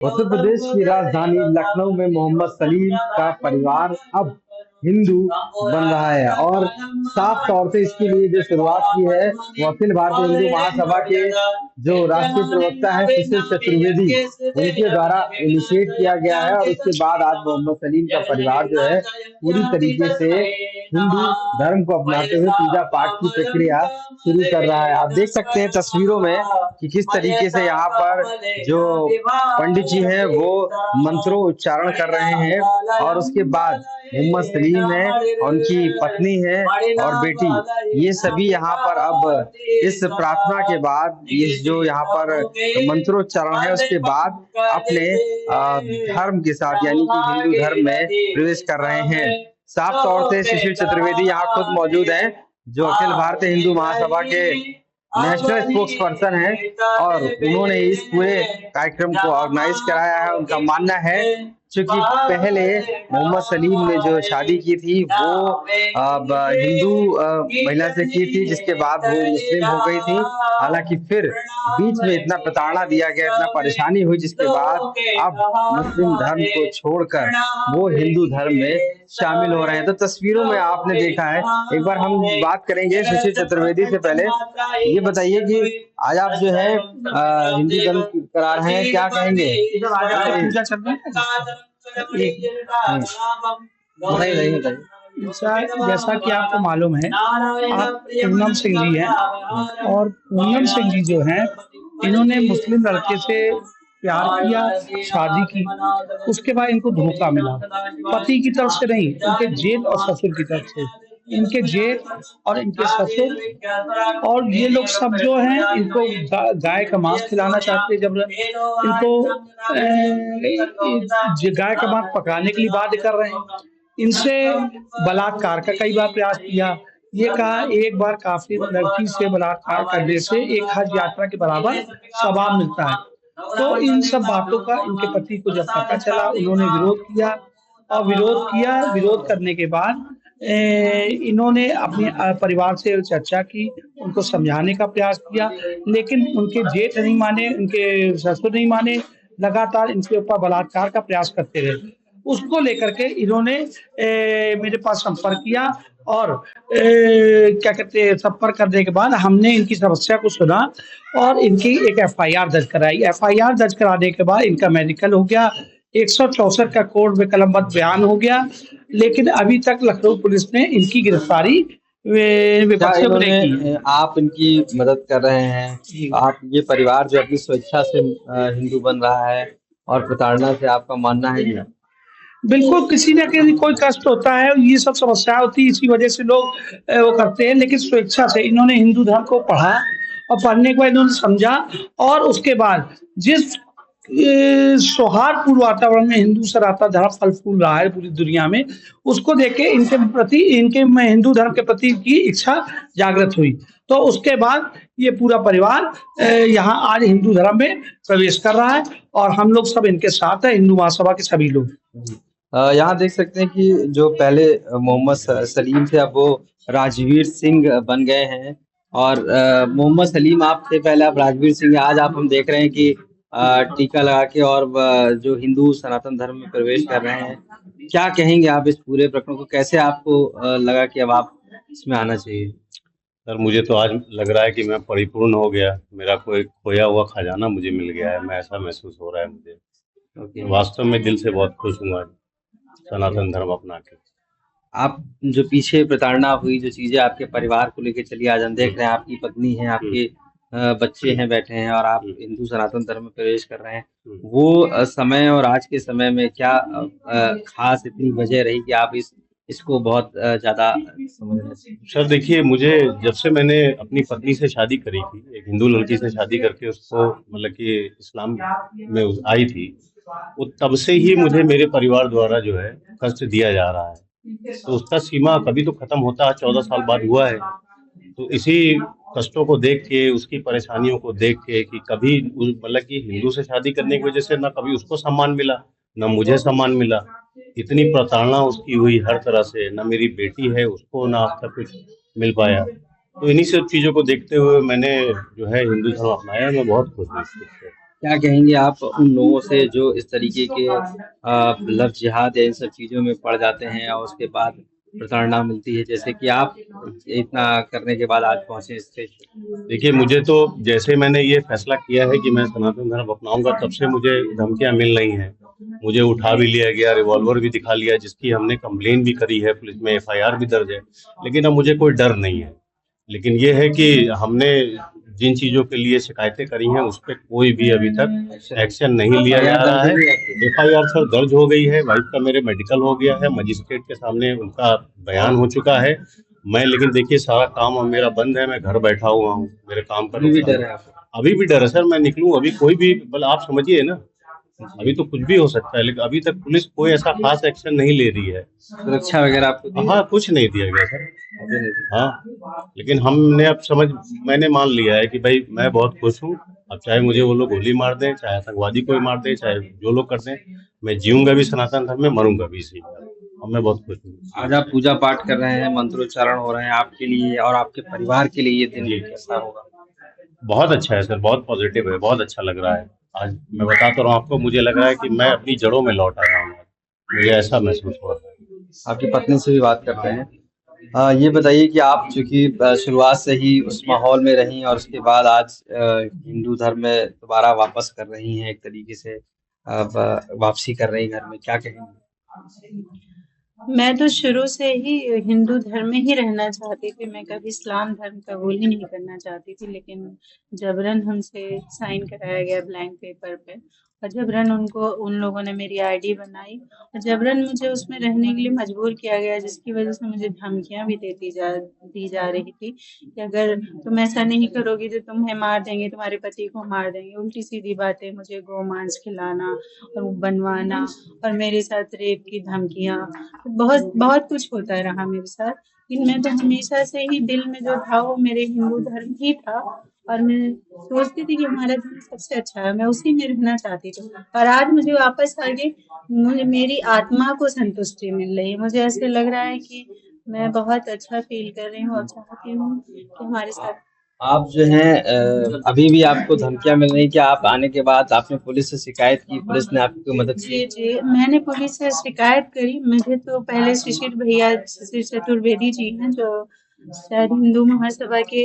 उत्तर प्रदेश की राजधानी लखनऊ में मोहम्मद सलीम का परिवार अब हिंदू बन रहा है और साफ तौर से इसके लिए जो शुरुआत की है वो अखिल भारतीय हिंदू महासभा के जो राष्ट्रीय प्रवक्ता है सुशील चतुर्वेदी उनके द्वारा इनिशिएट किया गया है। और उसके बाद आज मोहम्मद सलीम का परिवार जो है पूरी तरीके से हिंदू धर्म को अपनाते हुए पूजा पाठ की प्रक्रिया शुरू कर रहा है। आप देख सकते हैं तस्वीरों में कि किस तरीके से यहाँ पर जो पंडित जी हैं वो मंत्रों उच्चारण कर रहे हैं और उसके बाद मोहम्मद सलीम है, उनकी पत्नी है और बेटी, ये सभी यहाँ पर अब इस प्रार्थना के बाद इस जो यहाँ पर मंत्रोच्चारण है उसके बाद अपने धर्म के साथ यानी कि हिंदू धर्म में प्रवेश कर रहे हैं। साफ तौर से सुशील चतुर्वेदी यहाँ खुद मौजूद हैं जो अखिल भारतीय हिंदू महासभा के नेशनल स्पोक्स पर्सन है और उन्होंने इस पूरे कार्यक्रम को ऑर्गेनाइज कराया है। उनका मानना है क्योंकि पहले मोहम्मद सलीम ने जो शादी की थी वो हिंदू महिला से की थी, जिसके बाद वो मुस्लिम हो गई थी। हालांकि फिर बीच में इतना प्रताड़ना दिया गया, इतना परेशानी हुई, जिसके बाद अब मुस्लिम धर्म को छोड़कर वो हिंदू धर्म में शामिल हो रहे हैं। तो तस्वीरों में आपने देखा है। एक बार हम बात करेंगे सुशील चतुर्वेदी से। पहले ये बताइए कि आज आप जो है हिंदू धर्म करा रहे हैं, क्या कहेंगे? पूजा चल रही है। जैसा कि आपको मालूम है, आप पूनम सिंह जी हैं और पूनम सिंह जी जो हैं इन्होंने मुस्लिम लड़के से प्यार किया, शादी की, उसके बाद इनको धोखा मिला। पति की तरफ से नहीं, इनके जेठ और ससुर की तरफ से। इनके जेठ और इनके ससुर और ये लोग सब जो हैं इनको गाय का मांस खिलाना चाहते हैं। जब इनको गाय का मांस पकाने के लिए बाध्य कर रहे हैं। इनसे बलात्कार का कई बार प्रयास किया। ये कहा एक बार काफी लड़की से बलात्कार करने से एक हज यात्रा के बराबर सवाब मिलता है। तो इन सब बातों का इनके पति को जब पता चला, उन्होंने विरोध किया और विरोध करने के बाद इन्होंने अपने परिवार से चर्चा की, उनको समझाने का प्रयास किया, लेकिन उनके जेठ नहीं माने, उनके ससुर नहीं माने, लगातार इनके ऊपर बलात्कार का प्रयास करते रहे। उसको लेकर के इन्होंने मेरे पास संपर्क किया और क्या कहते हैं, संपर्क करने के बाद हमने इनकी समस्या को सुना और इनकी एक एफआईआर दर्ज कराई। एफआईआर दर्ज कराने के बाद इनका मेडिकल हो गया, 164 का कोर्ट में कलमबद्ध बयान हो गया, लेकिन अभी तक लखनऊ पुलिस ने इनकी गिरफ्तारी विपक्ष को नहीं की। आप इनकी मदद कर रहे हैं, आप ये परिवार जो अपनी स्वेच्छा से हिंदू बन रहा है और प्रताड़ना से आपका मानना है ये? बिल्कुल, किसी न किसी कोई कष्ट होता है, ये सब समस्या होती है, इसी वजह से लोग वो करते हैं, लेकिन स्वेच्छा से इन्होंने हिंदू धर्म को पढ़ा और पढ़ने के बाद इन्होंने समझा और उसके बाद जिस सौहार्दपूर्ण वातावरण में हिंदू सनातन धर्म फल फूल रहा है पूरी दुनिया में, उसको देख के इनके प्रति हिंदू धर्म के प्रति की इच्छा जागृत हुई। तो उसके बाद ये पूरा परिवार यहाँ आज हिंदू धर्म में प्रवेश कर रहा है और हम लोग सब इनके साथ हैं, हिंदू महासभा के सभी लोग। यहाँ देख सकते हैं कि जो पहले मोहम्मद सलीम थे अब वो राजवीर सिंह बन गए हैं और मोहम्मद सलीम आप थे पहले, आप राजवीर सिंह। आज आप हम देख रहे हैं कि टीका लगा के और जो हिंदू सनातन धर्म में प्रवेश कर रहे हैं। क्या कहेंगे आप इस पूरे प्रकरण को? कैसे आपको लगा कि अब आप इसमें आना चाहिए? सर, मुझे तो आज लग रहा है कि मैं परिपूर्ण हो गया, मेरा कोई खोया हुआ खजाना मुझे मिल गया है। मैं ऐसा महसूस हो रहा है मुझे। वास्तव में दिल से बहुत खुश हूँ आज सनातन धर्म अपना के। आप जो पीछे प्रताड़ना हुई, जो चीजें आपके परिवार को लेकर चली, आज हम देख रहे हैं आपकी पत्नी है, आपके बच्चे हैं बैठे हैं और आप हिंदू सनातन धर्म में प्रवेश कर रहे हैं, वो समय और आज के समय में क्या खास इतनी वजह रही कि आप इसको बहुत ज्यादा समझ रहे हैं? सर देखिए, मुझे जब से मैंने अपनी पत्नी से शादी करी थी, एक हिंदू लड़की से शादी करके उसको मतलब कि इस्लाम में आई थी, वो तब से ही मुझे मेरे परिवार द्वारा जो है कष्ट दिया जा रहा है। तो उसका सीमा कभी तो खत्म होता है, 14 साल बाद हुआ है। तो इसी कष्टों को देख के, उसकी परेशानियों को देख के कि कभी मतलब कि हिंदू से शादी करने की वजह से ना कभी उसको सम्मान मिला, ना मुझे सम्मान मिला, इतनी प्रताड़ना उसकी हुई हर तरह से, ना मेरी बेटी है उसको ना आज तक कुछ मिल पाया। तो इन्हीं सब चीज़ों को देखते हुए मैंने जो है हिंदू धर्म अपनाया। मैं बहुत खुश हूँ इससे। क्या कहेंगे आप उन लोगों से जो इस तरीके के लव जिहाद या इन सब चीज़ों में पड़ जाते हैं और उसके बाद प्रताड़ना मिलती है, जैसे कि आप इतना करने के बाद आज पहुंचे इस स्टेज पे? देखिए, मुझे तो जैसे मैंने ये फैसला किया है कि मैं सनातन धर्म अपनाऊंगा, तब से मुझे धमकियां मिल रही हैं। मुझे उठा भी लिया गया, रिवॉल्वर भी दिखा लिया, जिसकी हमने कंप्लेन भी करी है, पुलिस में एफआईआर भी दर्ज है। लेकिन अब मुझे कोई डर नहीं है। लेकिन ये है कि हमने जिन चीजों के लिए शिकायतें करी हैं, उस पर कोई भी अभी तक एक्शन नहीं लिया जा रहा है। एफआईआर सर दर्ज हो गई है, वाइफ का मेरे मेडिकल हो गया है, मजिस्ट्रेट के सामने उनका बयान हो चुका है। मैं लेकिन देखिए सारा काम अब मेरा बंद है, मैं घर बैठा हुआ हूँ, मेरे काम का अभी भी नुकसान डर है आपको? अभी भी डर है सर। मैं निकलूं अभी कोई भी, मतलब आप समझिए ना, अभी तो कुछ भी हो सकता है, लेकिन अभी तक पुलिस कोई ऐसा खास एक्शन नहीं ले रही है। सुरक्षा वगैरह आपको दी है? हाँ, कुछ नहीं दिया गया सर। अभी नहीं दी। हाँ, लेकिन हमने अब मैंने मान लिया है कि भाई मैं बहुत खुश हूँ। अब चाहे मुझे वो लोग गोली मार दें, चाहे आतंकवादी कोई मार दे, चाहे जो लोग कर दें, मैं जीऊंगा भी सनातन धर्म में, मरूंगा भी इसी में। और मैं बहुत खुश हूँ। आज आप पूजा पाठ कर रहे हैं, मंत्रोच्चारण हो रहे हैं, आपके लिए और आपके परिवार के लिए ये दिन जी। कैसा होगा? बहुत अच्छा है सर, बहुत पॉजिटिव है, बहुत अच्छा लग रहा है। आज मैं बता तो रहा हूँ आपको, मुझे लग रहा है कि मैं अपनी जड़ों में लौट आया हूँ। मुझे ऐसा महसूस हो रहा है। आपकी पत्नी से भी बात करते हैं। ये बताइए कि आप चूंकि शुरुआत से ही उस माहौल में रही और उसके बाद आज हिंदू धर्म में दोबारा वापस कर रही हैं, एक तरीके से वापसी कर रही घर में, क्या कहेंगे? मैं तो शुरू से ही हिंदू धर्म में ही रहना चाहती थी। मैं कभी इस्लाम धर्म कबूल ही नहीं करना चाहती थी, लेकिन जबरन हमसे साइन कराया गया ब्लैंक पेपर पे, और जबरन उन लोगों ने मेरी आईडी बनाई और जबरन मुझे उसमें रहने के लिए मजबूर किया गया, जिसकी वजह से मुझे धमकियां भी दी जा रही थी कि अगर तुम ऐसा नहीं करोगी तो तुम्हें मार देंगे, तुम्हारे पति को मार देंगे। उल्टी सीधी बातें, मुझे गोमांस खिलाना और वो बनवाना और मेरे साथ रेप की धमकियां, बहुत बहुत कुछ होता रहा मेरे साथ। लेकिन मैं तो हमेशा से ही दिल में जो था वो मेरे हिंदू धर्म ही था, और मैं सोचती थी कि हमारा धर्म सबसे अच्छा है, मैं उसी में रहना चाहती थी। और आज मुझे वापस आके मुझे मेरी आत्मा को संतुष्टि मिल रही है। मुझे ऐसे लग रहा है कि मैं बहुत अच्छा फील कर रही हूँ और चाहती हूँ कि हमारे साथ। आप जो हैं अभी भी आपको धमकियां मिल रही, क्या आप आने के बाद आपने पुलिस से शिकायत की, पुलिस ने आपकी कोई मदद की? जी, मैंने पुलिस से शिकायत करी। मुझे तो पहले शिशिर भैया, शिशिर चतुर्वेदी जी हैं, जो शायद हिंदू महासभा के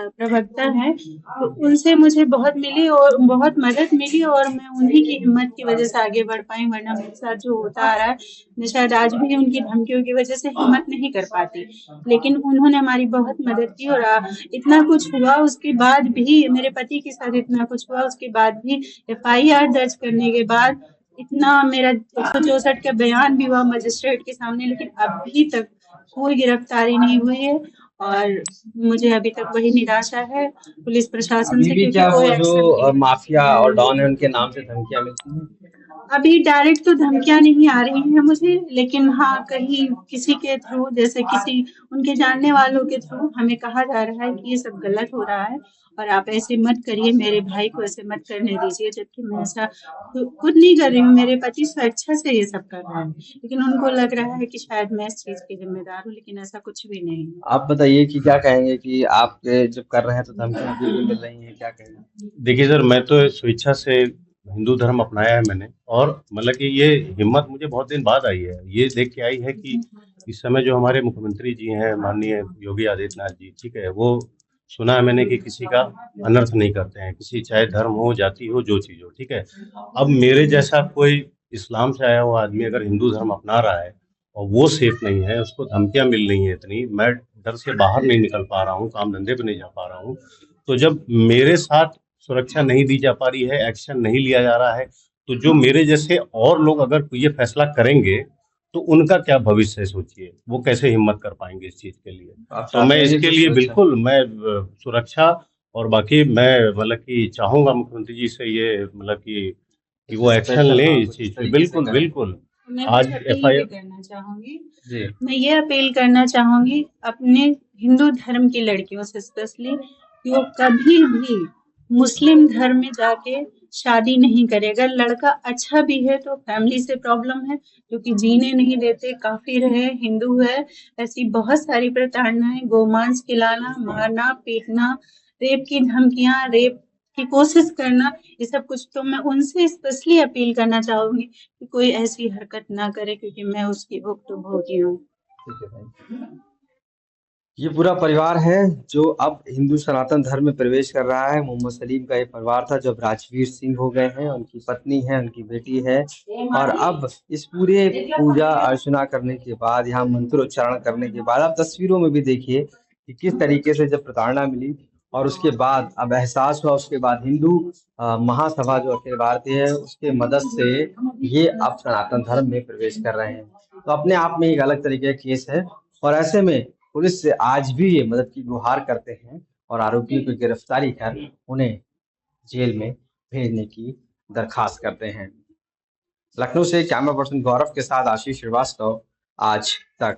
प्रवक्ता हैं, तो उनसे मुझे बहुत मिली और बहुत मदद मिली, और मैं उन्हीं की हिम्मत की वजह से आगे बढ़ पाई। वरना मेरे साथ जो होता आ रहा है, मैं शायद आज भी उनकी धमकियों की वजह से हिम्मत नहीं कर पाती। लेकिन उन्होंने हमारी बहुत मदद की, और इतना कुछ हुआ उसके बाद भी, मेरे पति के साथ इतना कुछ हुआ उसके बाद भी, एफआईआर दर्ज करने के बाद इतना मेरा 164 का बयान भी हुआ मजिस्ट्रेट के सामने, लेकिन अभी तक कोई गिरफ्तारी नहीं हुई है। और मुझे अभी तक वही निराशा है पुलिस प्रशासन अभी से, भी क्योंकि क्या कोई वो एक्शन जो नहीं। माफिया और डॉन है उनके नाम से धमकियां मिलती हैं? अभी डायरेक्ट तो धमकियां नहीं आ रही हैं मुझे, लेकिन हाँ कहीं किसी के थ्रू, जैसे किसी उनके जानने वालों के थ्रू हमें कहा जा रहा है कि ये सब गलत हो रहा है और आप ऐसे मत करिए, मेरे भाई को ऐसे मत करने दीजिए। जबकि मैं ऐसा खुद नहीं कर रही हूँ, मेरे पति स्वेच्छा से ये सब कर रहे हैं, लेकिन उनको लग रहा है कि शायद मैं इस चीज की जिम्मेदार हूँ, लेकिन ऐसा कुछ भी नहीं है। आप बताइए कि क्या कहेंगे कि आप जब कर रहे हैं तो धमकियां अभी भी मिल रही हैं, क्या कहेंगे? देखिए सर, मैं तो स्वेच्छा से हिंदू धर्म अपनाया है मैंने, और मतलब कि ये हिम्मत मुझे बहुत दिन बाद आई है। ये देख के आई है कि इस समय जो हमारे मुख्यमंत्री जी हैं, माननीय योगी आदित्यनाथ जी, ठीक है, वो सुना है मैंने कि किसी का अनर्थ नहीं करते हैं, किसी चाहे धर्म हो, जाति हो, जो चीज हो, ठीक है। अब मेरे जैसा कोई इस्लाम से आया हुआ आदमी अगर हिंदू धर्म अपना रहा है और वो सेफ नहीं है, उसको धमकियां मिल रही हैं इतनी, मैं डर से बाहर नहीं निकल पा रहा हूँ, काम धंधे पे नहीं जा पा रहा हूँ, तो जब मेरे साथ सुरक्षा नहीं दी जा पा रही है, एक्शन नहीं लिया जा रहा है, तो जो मेरे जैसे और लोग अगर ये फैसला करेंगे तो उनका क्या भविष्य है, सोचिए वो कैसे हिम्मत कर पाएंगे इस चीज के लिए। आप तो मैं चाहते हैं इसके कि लिए सुरक्षा? बिल्कुल मैं सुरक्षा, और बाकी मैं मतलब कि चाहूंगा मुख्यमंत्री जी से ये मतलब कि वो एक्शन स्पेशल, लें हाँ, इस कुछ चीज इस पे, तरीके से बिल्कुल करें। बिल्कुल। मैं आज कुछ अपील भी एफआईआर करना चाहूंगी। जी। मैं ये अपील करना चाहूंगी अपने हिंदू धर्म की लड़कियों से स्पेशली, कि वो कभी भी मुस्लिम धर्म में जाके शादी नहीं करे। अगर लड़का अच्छा भी है तो फैमिली से प्रॉब्लम है, क्योंकि जीने नहीं देते, काफिर है, हिंदू है, ऐसी बहुत सारी प्रताड़नाएं, गोमांस खिलाना, मारना, पीटना, रेप की धमकियां, रेप की कोशिश करना, ये सब कुछ तो मैं उनसे स्पेशली अपील करना चाहूंगी कि कोई ऐसी हरकत ना करे, क्योंकि मैं उसकी भुक्तभोगी हूँ। ठीक है भाई। ये पूरा परिवार है जो अब हिंदू सनातन धर्म में प्रवेश कर रहा है। मोहम्मद सलीम का ये परिवार था जो अब राजवीर सिंह हो गए हैं। उनकी पत्नी है, उनकी बेटी है, और अब इस पूरे पूजा अर्चना करने के बाद, यहाँ मंत्रोच्चारण करने के बाद, आप तस्वीरों में भी देखिए कि किस तरीके से जब प्रताड़ना मिली और उसके बाद अब एहसास हुआ, उसके बाद हिंदू महासभा जो अखिल भारतीय है उसके मदद से ये अब सनातन धर्म में प्रवेश कर रहे हैं। तो अपने आप में एक अलग तरीके का केस है, और ऐसे में पुलिस से आज भी ये मदद की गुहार करते हैं और आरोपियों की गिरफ्तारी कर उन्हें जेल में भेजने की दरखास्त करते हैं। लखनऊ से कैमरा पर्सन गौरव के साथ आशीष श्रीवास्तव, आज तक।